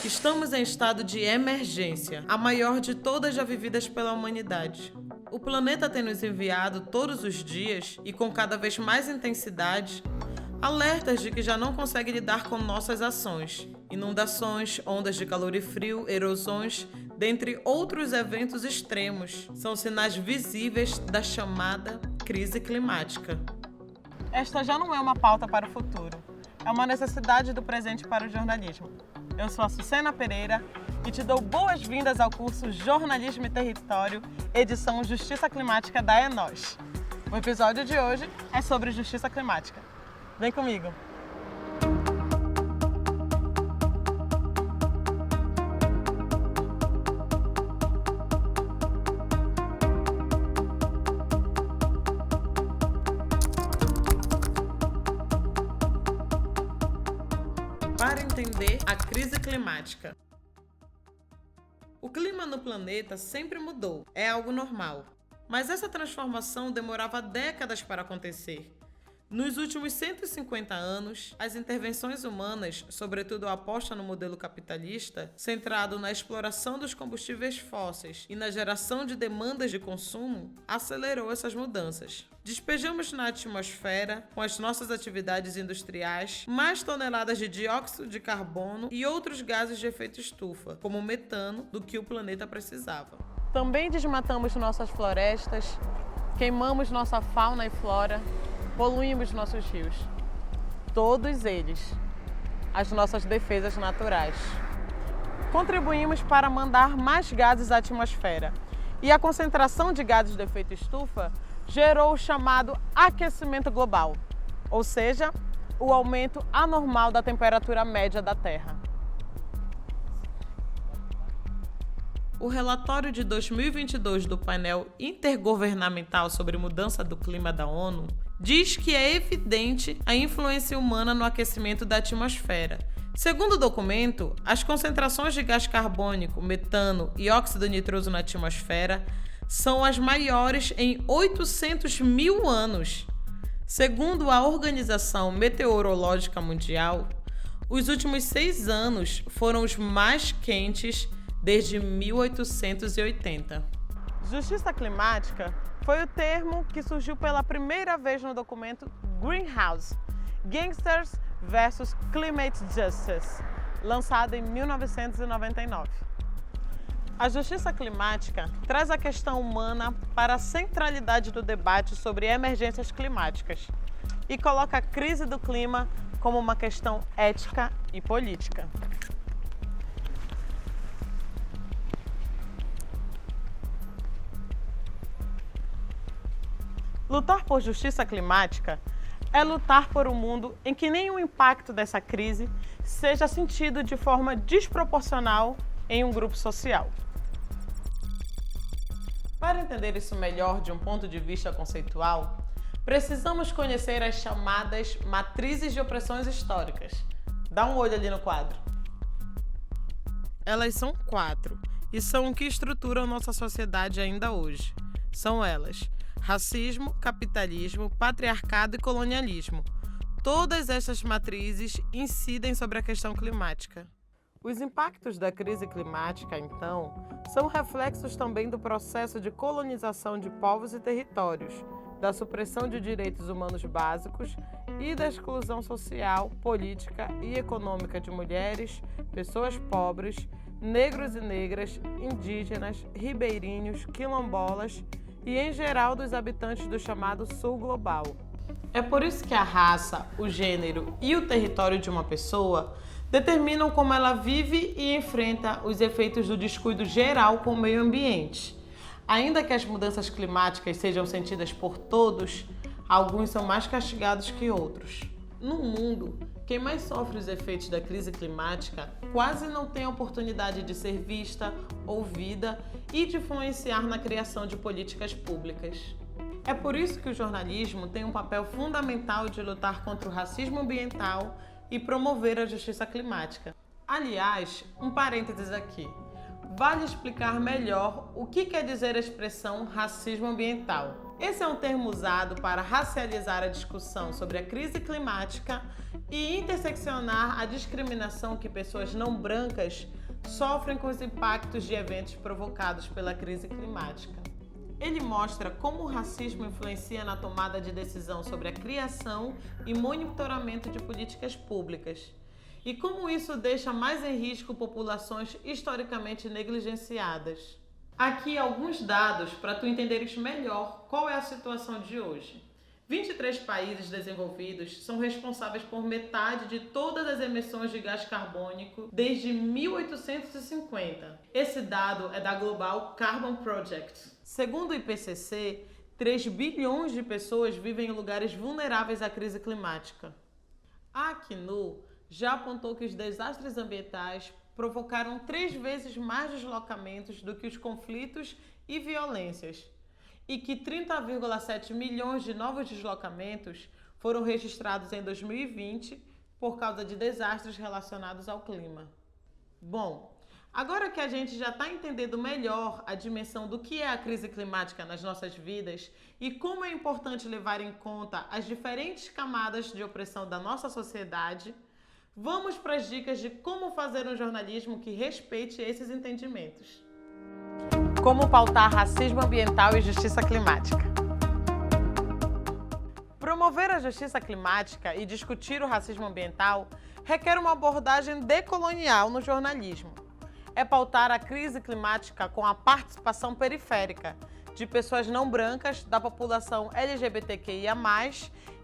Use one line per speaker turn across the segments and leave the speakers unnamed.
Estamos em estado de emergência, a maior de todas já vividas pela humanidade. O planeta tem nos enviado todos os dias, e com cada vez mais intensidade, alertas de que já não consegue lidar com nossas ações. Inundações, ondas de calor e frio, erosões, dentre outros eventos extremos, são sinais visíveis da chamada crise climática. Esta já não é uma pauta para o futuro, é uma necessidade do presente para o jornalismo. Eu sou a Sucena Pereira e te dou boas-vindas ao curso Jornalismo e Território, edição Justiça Climática da ENOS. O episódio de hoje é sobre justiça climática. Vem comigo! Para entender a crise climática. O clima no planeta sempre mudou, é algo normal. Mas essa transformação demorava décadas para acontecer. Nos últimos 150 anos, as intervenções humanas, sobretudo a aposta no modelo capitalista, centrado na exploração dos combustíveis fósseis e na geração de demandas de consumo, acelerou essas mudanças. Despejamos na atmosfera, com as nossas atividades industriais, mais toneladas de dióxido de carbono e outros gases de efeito estufa, como o metano, do que o planeta precisava. Também desmatamos nossas florestas, queimamos nossa fauna e flora, poluímos nossos rios. Todos eles, as nossas defesas naturais. Contribuímos para mandar mais gases à atmosfera. E a concentração de gases de efeito estufa gerou o chamado aquecimento global, ou seja, o aumento anormal da temperatura média da Terra. O relatório de 2022 do painel intergovernamental sobre mudança do clima da ONU diz que é evidente a influência humana no aquecimento da atmosfera. Segundo o documento, as concentrações de gás carbônico, metano e óxido nitroso na atmosfera são as maiores em 800 mil anos. Segundo a Organização Meteorológica Mundial, os últimos 6 anos foram os mais quentes desde 1880. Justiça climática foi o termo que surgiu pela primeira vez no documento Greenhouse, Gangsters vs. Climate Justice, lançado em 1999. A justiça climática traz a questão humana para a centralidade do debate sobre emergências climáticas e coloca a crise do clima como uma questão ética e política. Lutar por justiça climática é lutar por um mundo em que nenhum impacto dessa crise seja sentido de forma desproporcional em um grupo social. Para entender isso melhor de um ponto de vista conceitual, precisamos conhecer as chamadas matrizes de opressões históricas. Dá um olho ali no quadro. Elas são 4 e são o que estruturam nossa sociedade ainda hoje. São elas: racismo, capitalismo, patriarcado e colonialismo. Todas estas matrizes incidem sobre a questão climática. Os impactos da crise climática, então, são reflexos também do processo de colonização de povos e territórios, da supressão de direitos humanos básicos e da exclusão social, política e econômica de mulheres, pessoas pobres, negros e negras, indígenas, ribeirinhos, quilombolas e, em geral, dos habitantes do chamado Sul Global. É por isso que a raça, o gênero e o território de uma pessoa determinam como ela vive e enfrenta os efeitos do descuido geral com o meio ambiente. Ainda que as mudanças climáticas sejam sentidas por todos, alguns são mais castigados que outros. No mundo, quem mais sofre os efeitos da crise climática quase não tem a oportunidade de ser vista, ouvida e de influenciar na criação de políticas públicas. É por isso que o jornalismo tem um papel fundamental de lutar contra o racismo ambiental e promover a justiça climática. Aliás, um parênteses aqui. Vale explicar melhor o que quer dizer a expressão racismo ambiental. Esse é um termo usado para racializar a discussão sobre a crise climática e interseccionar a discriminação que pessoas não brancas sofrem com os impactos de eventos provocados pela crise climática. Ele mostra como o racismo influencia na tomada de decisão sobre a criação e monitoramento de políticas públicas, e como isso deixa mais em risco populações historicamente negligenciadas. Aqui alguns dados para tu entenderes melhor qual é a situação de hoje. 23 países desenvolvidos são responsáveis por metade de todas as emissões de gás carbônico desde 1850. Esse dado é da Global Carbon Project. Segundo o IPCC, 3 bilhões de pessoas vivem em lugares vulneráveis à crise climática. A Acnu já apontou que os desastres ambientais provocaram 3 vezes mais deslocamentos do que os conflitos e violências, e que 30,7 milhões de novos deslocamentos foram registrados em 2020 por causa de desastres relacionados ao clima. Bom, agora que a gente já está entendendo melhor a dimensão do que é a crise climática nas nossas vidas e como é importante levar em conta as diferentes camadas de opressão da nossa sociedade, vamos para as dicas de como fazer um jornalismo que respeite esses entendimentos. Como pautar racismo ambiental e justiça climática. Promover a justiça climática e discutir o racismo ambiental requer uma abordagem decolonial no jornalismo. É pautar a crise climática com a participação periférica de pessoas não brancas, da população LGBTQIA+,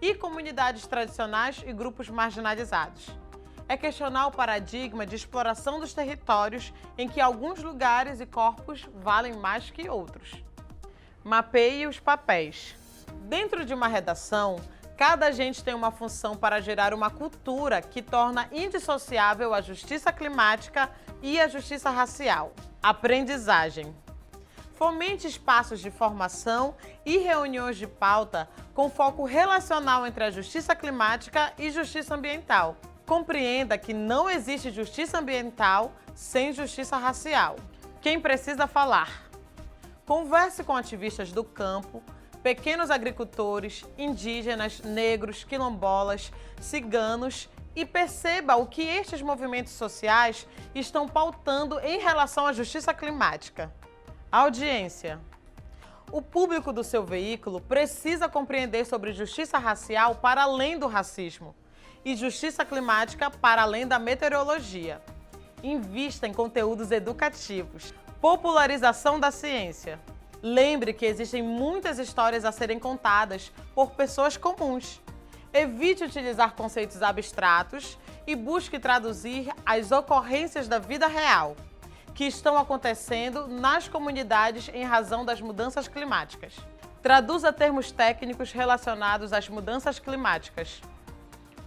e comunidades tradicionais e grupos marginalizados. É questionar o paradigma de exploração dos territórios em que alguns lugares e corpos valem mais que outros. Mapeie os papéis. Dentro de uma redação, cada agente tem uma função para gerar uma cultura que torna indissociável a justiça climática e a justiça racial. Aprendizagem. Fomente espaços de formação e reuniões de pauta com foco relacional entre a justiça climática e justiça ambiental. Compreenda que não existe justiça ambiental sem justiça racial. Quem precisa falar? Converse com ativistas do campo, pequenos agricultores, indígenas, negros, quilombolas, ciganos e perceba o que estes movimentos sociais estão pautando em relação à justiça climática. Audiência. O público do seu veículo precisa compreender sobre justiça racial para além do racismo e justiça climática para além da meteorologia. Invista em conteúdos educativos. Popularização da ciência. Lembre que existem muitas histórias a serem contadas por pessoas comuns. Evite utilizar conceitos abstratos e busque traduzir as ocorrências da vida real que estão acontecendo nas comunidades em razão das mudanças climáticas. Traduza termos técnicos relacionados às mudanças climáticas.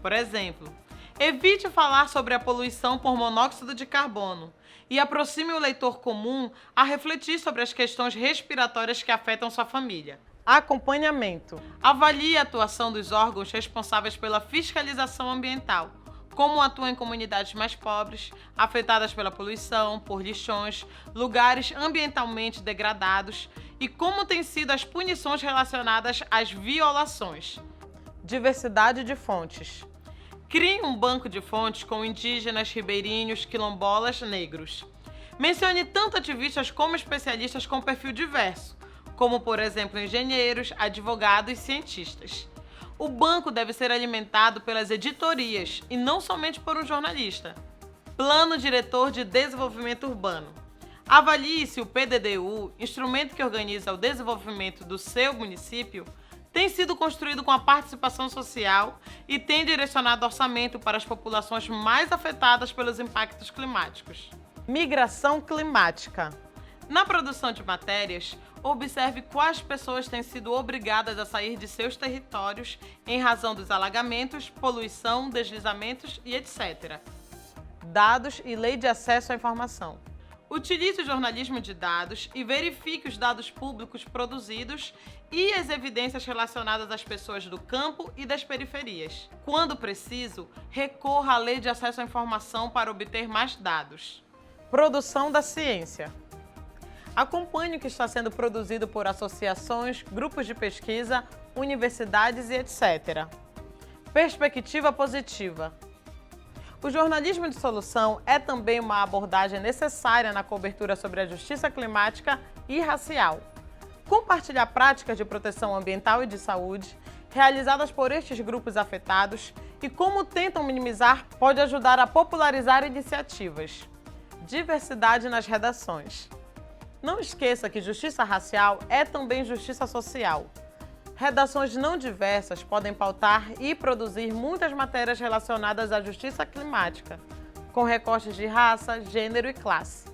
Por exemplo, evite falar sobre a poluição por monóxido de carbono e aproxime o leitor comum a refletir sobre as questões respiratórias que afetam sua família. Acompanhamento. Avalie a atuação dos órgãos responsáveis pela fiscalização ambiental, como atuam em comunidades mais pobres, afetadas pela poluição, por lixões, lugares ambientalmente degradados e como têm sido as punições relacionadas às violações. Diversidade de fontes. Crie um banco de fontes com indígenas, ribeirinhos, quilombolas, negros. Mencione tanto ativistas como especialistas com perfil diverso, como, por exemplo, engenheiros, advogados e cientistas. O banco deve ser alimentado pelas editorias e não somente por um jornalista. Plano Diretor de Desenvolvimento Urbano. Avalie se o PDDU, instrumento que organiza o desenvolvimento do seu município, tem sido construído com a participação social e tem direcionado orçamento para as populações mais afetadas pelos impactos climáticos. Migração climática. Na produção de matérias, observe quais pessoas têm sido obrigadas a sair de seus territórios em razão dos alagamentos, poluição, deslizamentos e etc. Dados e lei de acesso à informação. Utilize o jornalismo de dados e verifique os dados públicos produzidos e as evidências relacionadas às pessoas do campo e das periferias. Quando preciso, recorra à lei de acesso à informação para obter mais dados. Produção da ciência. Acompanhe o que está sendo produzido por associações, grupos de pesquisa, universidades e etc. Perspectiva positiva. O jornalismo de solução é também uma abordagem necessária na cobertura sobre a justiça climática e racial. Compartilhar práticas de proteção ambiental e de saúde, realizadas por estes grupos afetados, e como tentam minimizar, pode ajudar a popularizar iniciativas. Diversidade nas redações. Não esqueça que justiça racial é também justiça social. Redações não diversas podem pautar e produzir muitas matérias relacionadas à justiça climática, com recortes de raça, gênero e classe.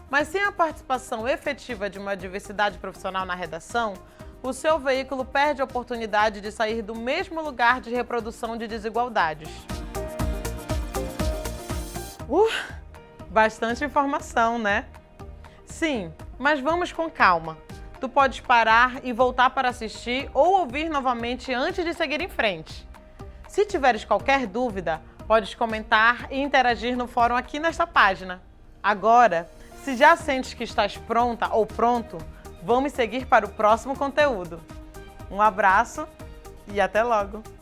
Mas sem a participação efetiva de uma diversidade profissional na redação, o seu veículo perde a oportunidade de sair do mesmo lugar de reprodução de desigualdades. Bastante informação, né? Sim, mas vamos com calma. Tu podes parar e voltar para assistir ou ouvir novamente antes de seguir em frente. Se tiveres qualquer dúvida, podes comentar e interagir no fórum aqui nesta página. Agora, se já sentes que estás pronta ou pronto, vamos seguir para o próximo conteúdo. Um abraço e até logo!